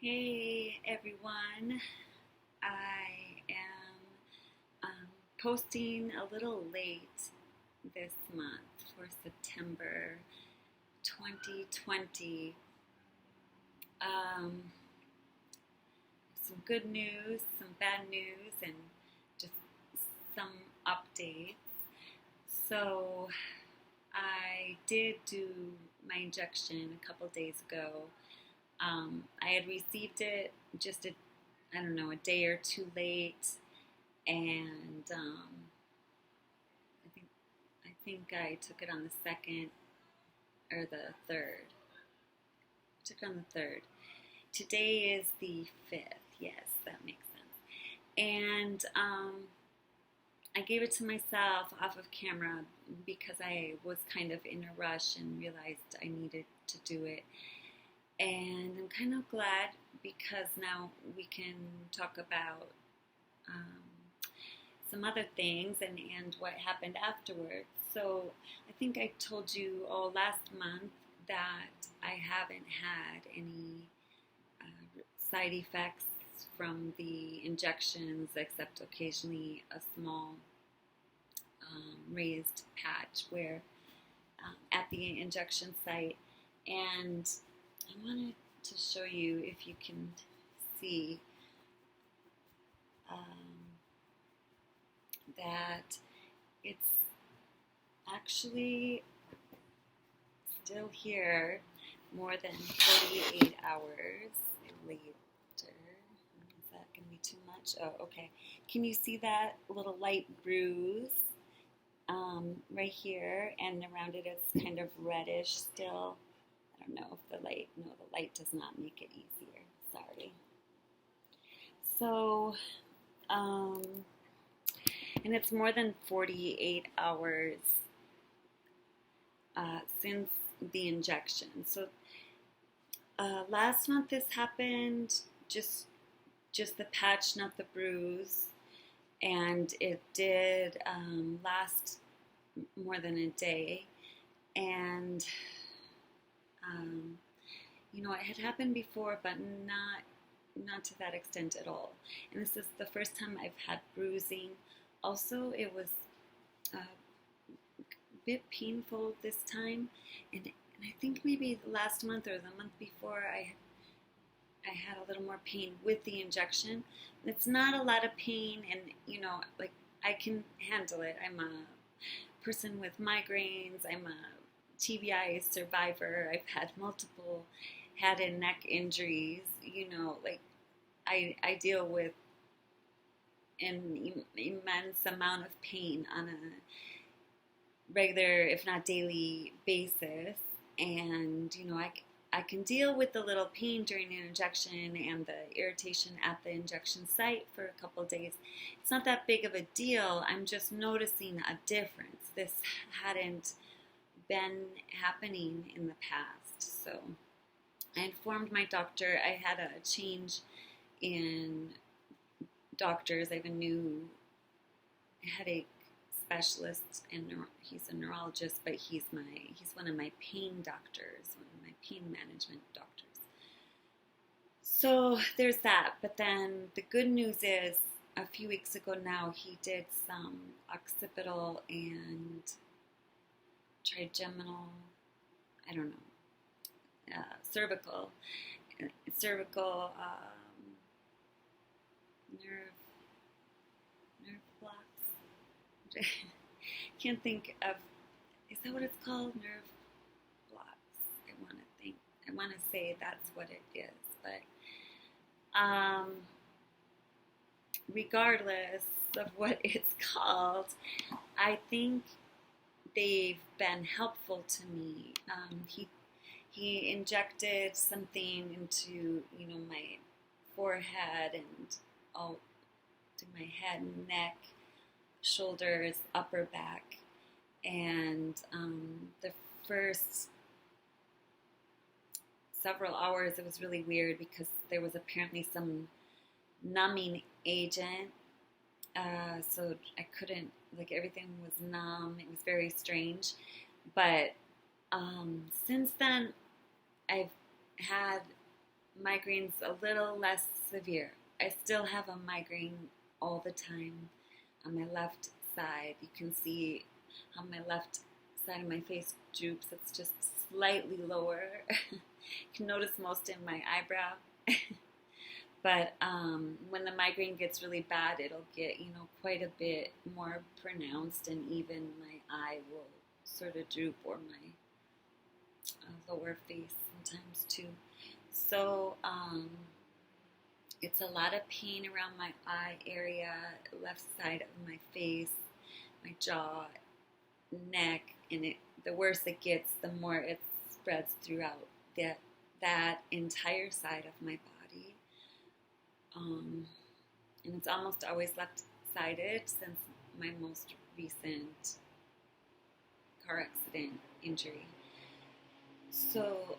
Hey everyone, I am posting a little late this month for September 2020. Um, some good news, some bad news, and just some updates. So, I did do my injection a couple days ago. I had received it just I don't know, a day or two late, and I think I took it on the second or the third. I took it on the third. Today is the fifth. Yes, that makes sense. And I gave it to myself off of camera because I was kind of in a rush and realized I needed to do it. And I'm kind of glad because now we can talk about um, some other things and what happened afterwards. So I think I told you all last month that I haven't had any side effects from the injections except occasionally a small raised patch where at the injection site. And I wanted to show you if you can see that it's actually still here more than 48 hours later. Is that going to be too much? Oh, okay. Can you see that little light bruise right here? And around it it's kind of reddish still. I don't know if the light does not make it easier. Sorry. So, and it's more than 48 hours since the injection. So, last month this happened, just the patch, not the bruise, and it did last more than a day, and it had happened before, but not to that extent at all. And this is the first time I've had bruising. Also, it was a bit painful this time, and I think maybe last month or the month before I had a little more pain with the injection. It's not a lot of pain, and like I can handle it. I'm a person with migraines. I'm a TBI survivor. I've had multiple head and neck injuries. Like I deal with an immense amount of pain on a regular, if not daily, basis. And I can deal with the little pain during an injection and the irritation at the injection site for a couple of days. It's not that big of a deal. I'm just noticing a difference. This hadn't been happening in the past. So I informed my doctor. I had a change in doctors. I have a new headache specialist, and he's a neurologist, but he's one of my pain doctors, one of my pain management doctors. So there's that. But then the good news is, a few weeks ago now, he did some occipital and trigeminal, I don't know, cervical nerve blocks. Can't think of, is that what it's called? Nerve blocks. I want to say that's what it is, but regardless of what it's called, I think they've been helpful to me. He injected something into my forehead and all to my head, neck, shoulders, upper back, and the first several hours it was really weird because there was apparently some numbing agent, so I couldn't, like, everything was numb. It was very strange, but since then I've had migraine's a little less severe. I still have a migraine all the time on my left side. You can see how my left side of my face droops. It's just slightly lower. You can notice most in my eyebrow. But when the migraine gets really bad, it'll get, quite a bit more pronounced, and even my eye will sort of droop, or my lower face sometimes too. So it's a lot of pain around my eye area, left side of my face, my jaw, neck, and the worse it gets, the more it spreads throughout that entire side of my body. And it's almost always left-sided since my most recent car accident injury. So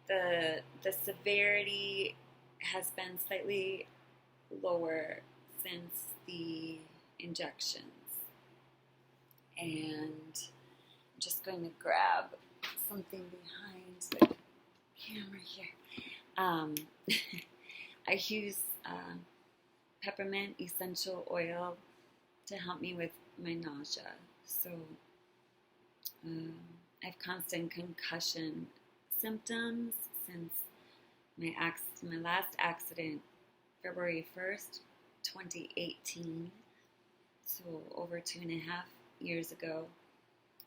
the severity has been slightly lower since the injections. And I'm just going to grab something behind the camera here. I use peppermint essential oil to help me with my nausea. So I have constant concussion symptoms since my last accident, February 1st, 2018. So over 2.5 years ago.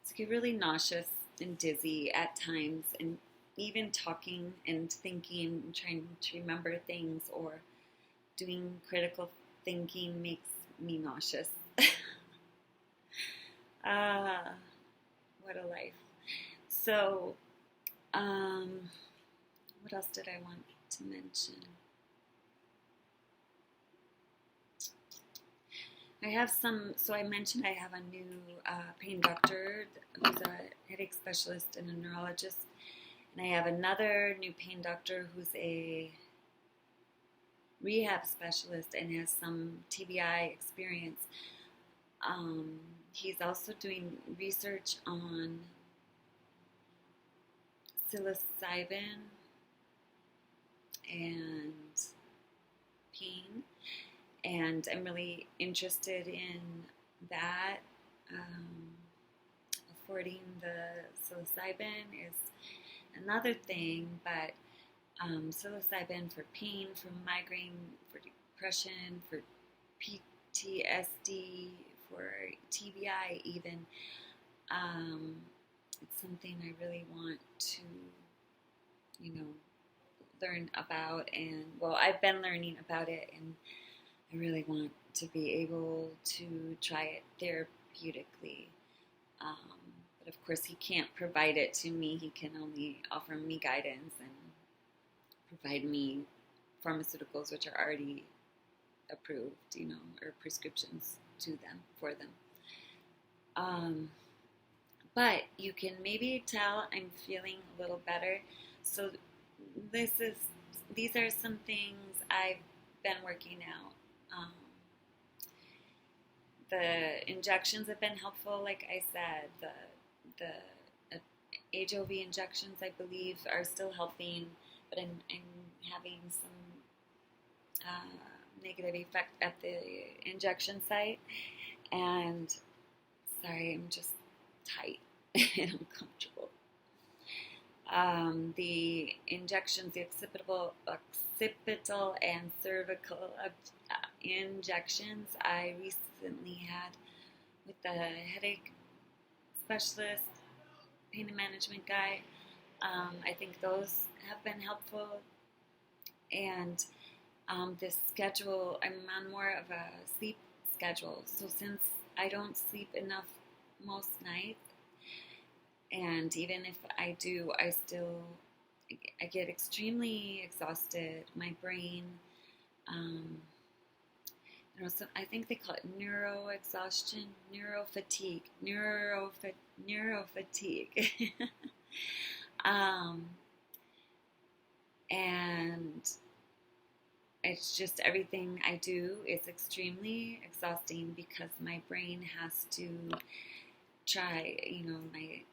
So I get really nauseous and dizzy at times, and even talking and thinking and trying to remember things or doing critical thinking makes me nauseous. What a life. So, what else did I want to mention? I mentioned I have a new pain doctor who's a headache specialist and a neurologist. And I have another new pain doctor who's a rehab specialist and has some TBI experience. He's also doing research on psilocybin and pain, and I'm really interested in that. Affording the psilocybin is another thing, but psilocybin for pain, for migraine, for depression, for PTSD, for TBI even, it's something I really want to, learn about. And, well, I've been learning about it, and I really want to be able to try it therapeutically. But of course, he can't provide it to me. He can only offer me guidance and provide me pharmaceuticals which are already approved, or prescriptions for them. But you can maybe tell I'm feeling a little better. So these are some things I've been working out. The injections have been helpful, like I said. The Ajovy injections, I believe, are still helping, but I'm having some negative effect at the injection site. And sorry, I'm just tight and uncomfortable. The injections, the occipital and cervical injections I recently had with the headache specialist, pain management guy. I think those have been helpful. And this schedule, I'm on more of a sleep schedule. So since I don't sleep enough most nights, and even if I do, I get extremely exhausted. My brain, so I think they call it neuroexhaustion, neurofatigue. And it's just everything I do is extremely exhausting because my brain has to try, my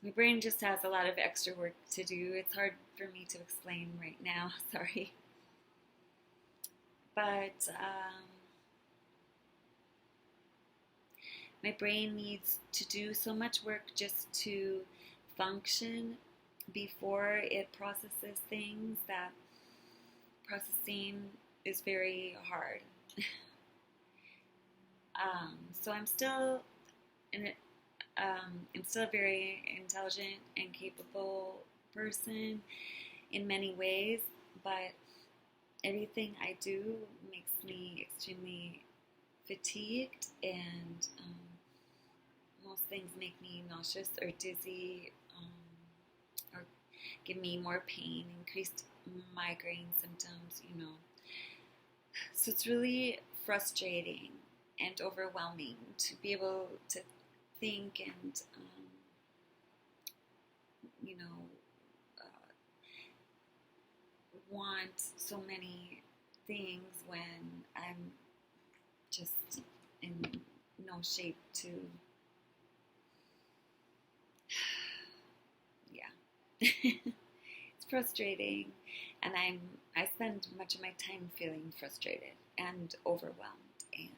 My brain just has a lot of extra work to do. It's hard for me to explain right now, sorry. But my brain needs to do so much work just to function before it processes things that processing is very hard. So I'm still I'm still a very intelligent and capable person in many ways, but everything I do makes me extremely fatigued, and most things make me nauseous or dizzy, or give me more pain, increased migraine symptoms, So it's really frustrating and overwhelming to be able to think and, want so many things when I'm just in no shape to, yeah. It's frustrating, and I spend much of my time feeling frustrated and overwhelmed and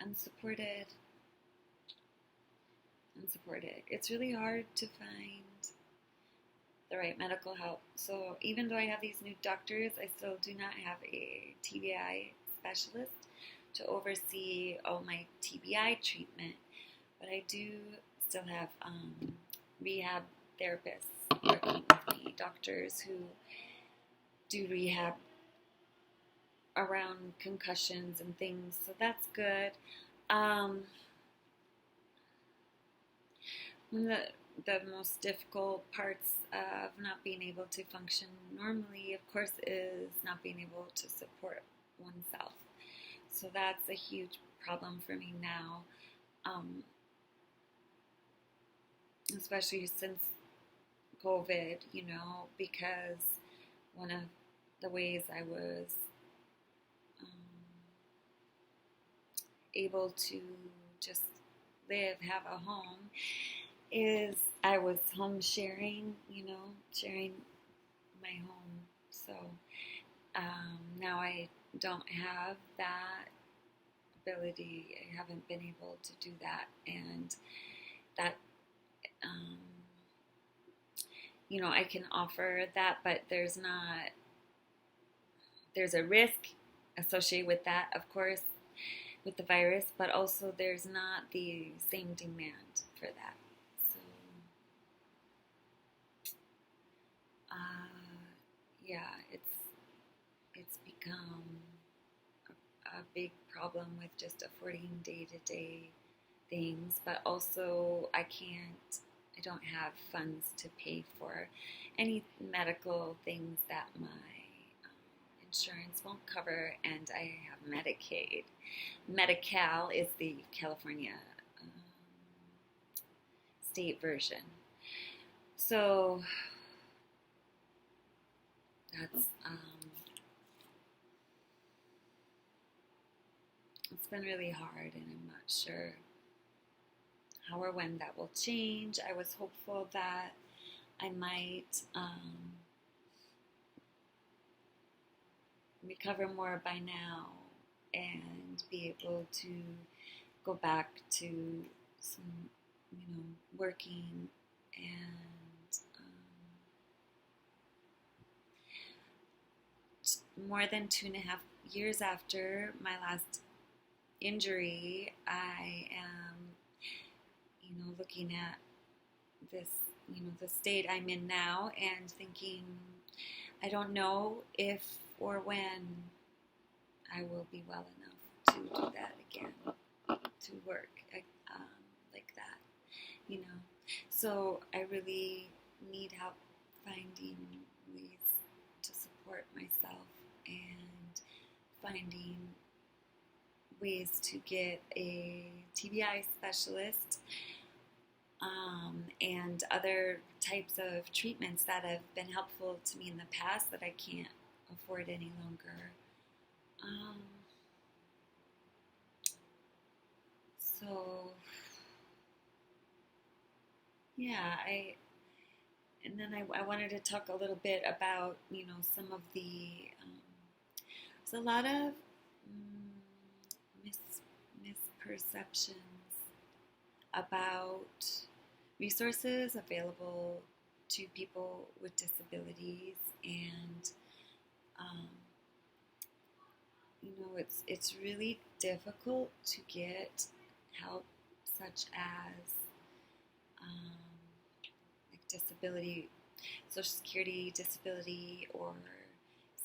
unsupported. It's really hard to find the right medical help. So even though I have these new doctors, I still do not have a TBI specialist to oversee all my TBI treatment, but I do still have rehab therapists working with me, doctors who do rehab around concussions and things, so that's good. One of the most difficult parts of not being able to function normally, of course, is not being able to support oneself. So that's a huge problem for me now, especially since COVID, because one of the ways I was able to just have a home, is I was home sharing, sharing my home. So now I don't have that ability. I haven't been able to do that, and that, I can offer that, but there's a risk associated with that, of course, with the virus, but also there's not the same demand for that. So, yeah, it's become a big problem with just affording day-to-day things, but also I don't have funds to pay for any medical things that my insurance won't cover, and I have Medicaid. Medi-Cal is the California state version. So that's it's been really hard, and I'm not sure how or when that will change. I was hopeful that I might recover more by now and be able to go back to some, working, and more than 2.5 years after my last injury, I am, looking at this, the state I'm in now, and thinking, I don't know if or when I will be well enough to do that again, to work like that, So I really need help finding ways to support myself, and finding ways to get a TBI specialist, and other types of treatments that have been helpful to me in the past that I can't afford any longer. So yeah, and then I wanted to talk a little bit about, some of there's a lot of mis, misperceptions about resources available to people with disabilities, and um, it's really difficult to get help, such as um, like disability, social security disability, or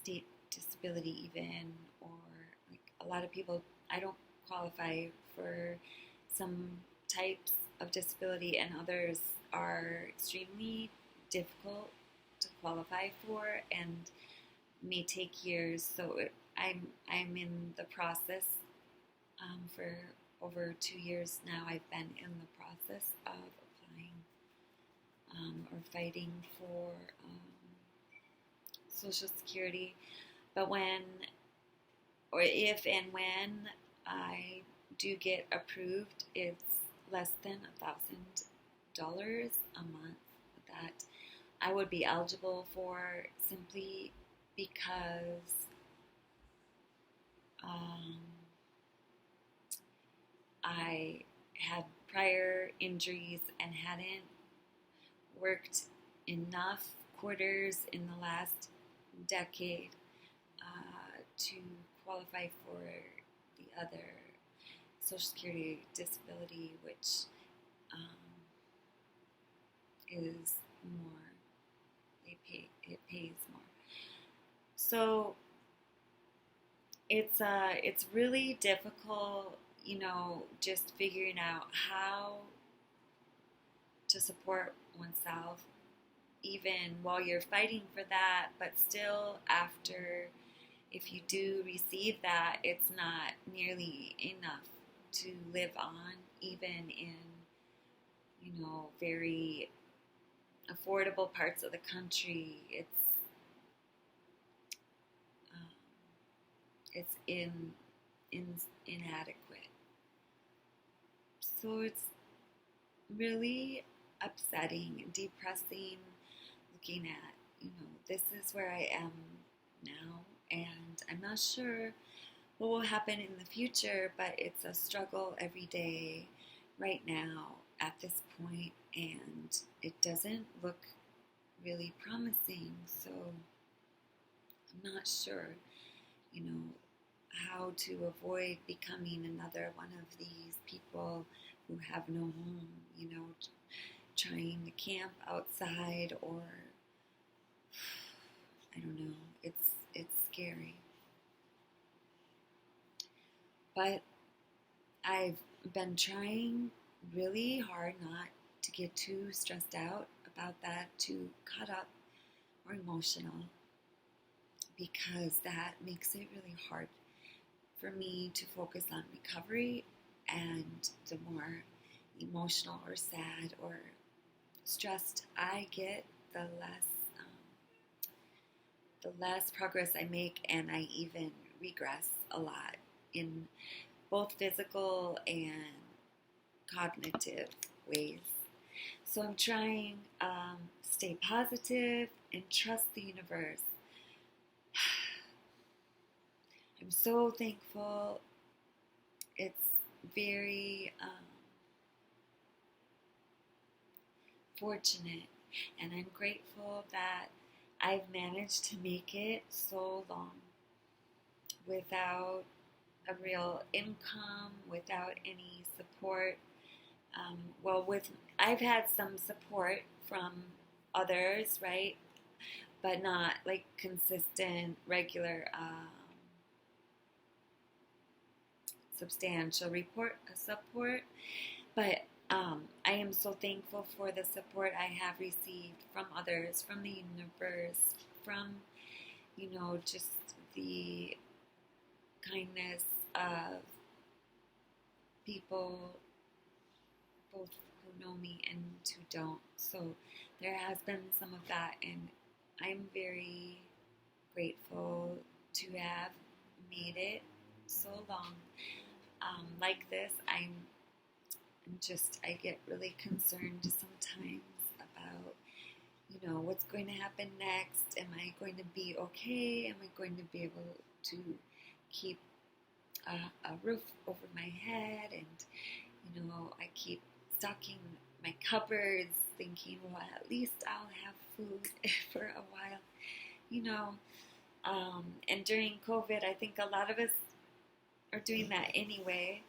state disability even, or like a lot of people, I don't qualify for some types of disability, and others are extremely difficult to qualify for and may take years. So I'm in the process, for over 2 years now. I've been in the process of applying, or fighting for Social Security. But when, or if and when I do get approved, it's less than $1,000 a month that I would be eligible for, simply because um, I had prior injuries and hadn't worked enough quarters in the last decade to qualify for the other Social Security disability, which is more. It pays more. So it's really difficult, just figuring out how to support oneself, even while you're fighting for that. But still, after, if you do receive that, it's not nearly enough to live on, even in, very affordable parts of the country. It's inadequate. So it's really upsetting and depressing, looking at, this is where I am now, and I'm not sure what will happen in the future, but it's a struggle every day right now at this point, and it doesn't look really promising. So I'm not sure, how to avoid becoming another one of these people who have no home, trying to camp outside, or I don't know. It's scary. But I've been trying really hard not to get too stressed out about that, too caught up or emotional, because that makes it really hard for me to focus on recovery. And the more emotional or sad or stressed I get, the less progress I make, and I even regress a lot in both physical and cognitive ways. So I'm trying stay positive and trust the universe. I'm so thankful. It's very fortunate, and I'm grateful that I've managed to make it so long without a real income, without any support. I've had some support from others, right? But not like consistent, regular, substantial support. But I am so thankful for the support I have received from others, from the universe, from, just the kindness of people, both who know me and who don't. So there has been some of that, and I'm very grateful to have made it so long like this. I'm I get really concerned sometimes about, what's going to happen next. Am I going to be okay? Am I going to be able to keep a roof over my head? And, I keep stocking my cupboards thinking, well, at least I'll have food for a while, and during COVID, I think a lot of us are doing that anyway.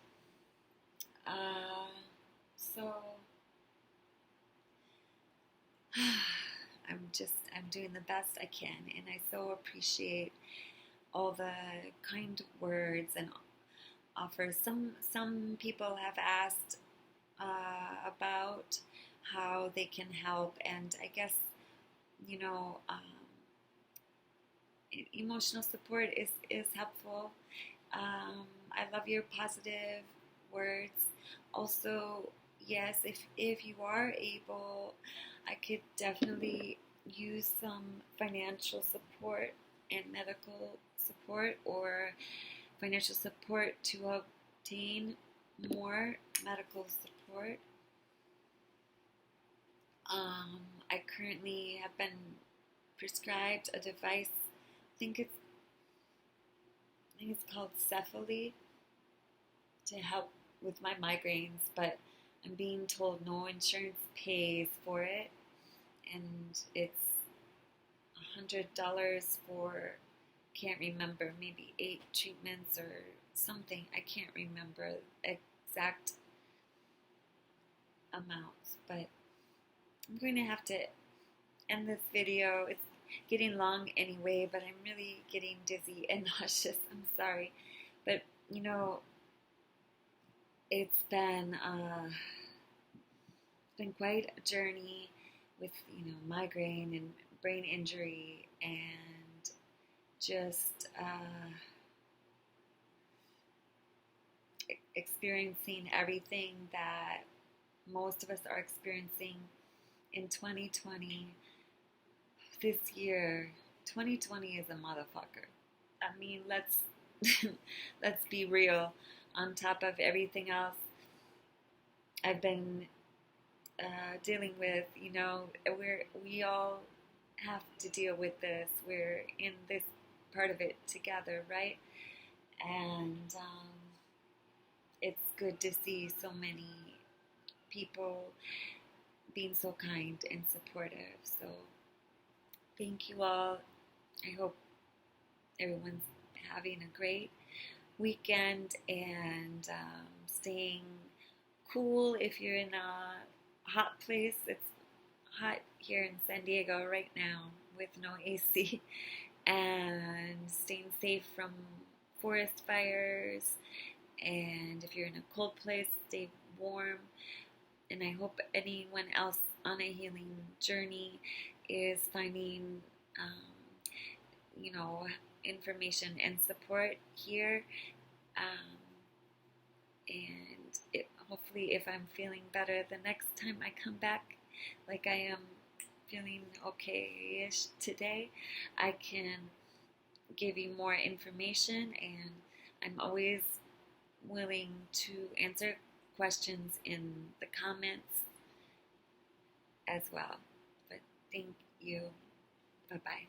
So I'm doing the best I can, and I so appreciate all the kind words and offers. Some people have asked about how they can help, and I guess emotional support is helpful. I love your positive words. Also, yes, if you are able, I could definitely use some financial support and medical support, or financial support to obtain more medical support. I currently have been prescribed a device. I think it's called Cephaly, to help with my migraines, but I'm being told no insurance pays for it, and it's $100 for, can't remember, maybe 8 treatments or something. I can't remember exact amounts, but I'm going to have to end this video. It's getting long anyway, but I'm really getting dizzy and nauseous. I'm sorry, but it's been quite a journey with migraine and brain injury, and just experiencing everything that most of us are experiencing in 2020. This year, 2020 is a motherfucker. I mean, let's be real. On top of everything else I've been dealing with, we all have to deal with this. We're in this part of it together, right? And it's good to see so many people being so kind and supportive. So thank you all. I hope everyone's having a great weekend and staying cool if you're in a hot place. It's hot here in San Diego right now with no AC, and staying safe from forest fires. And if you're in a cold place, stay warm. And I hope anyone else on a healing journey is finding information and support here, and hopefully if I'm feeling better the next time I come back, like I am feeling okay-ish today, I can give you more information, and I'm always willing to answer questions in the comments as well. But thank you. Bye-bye.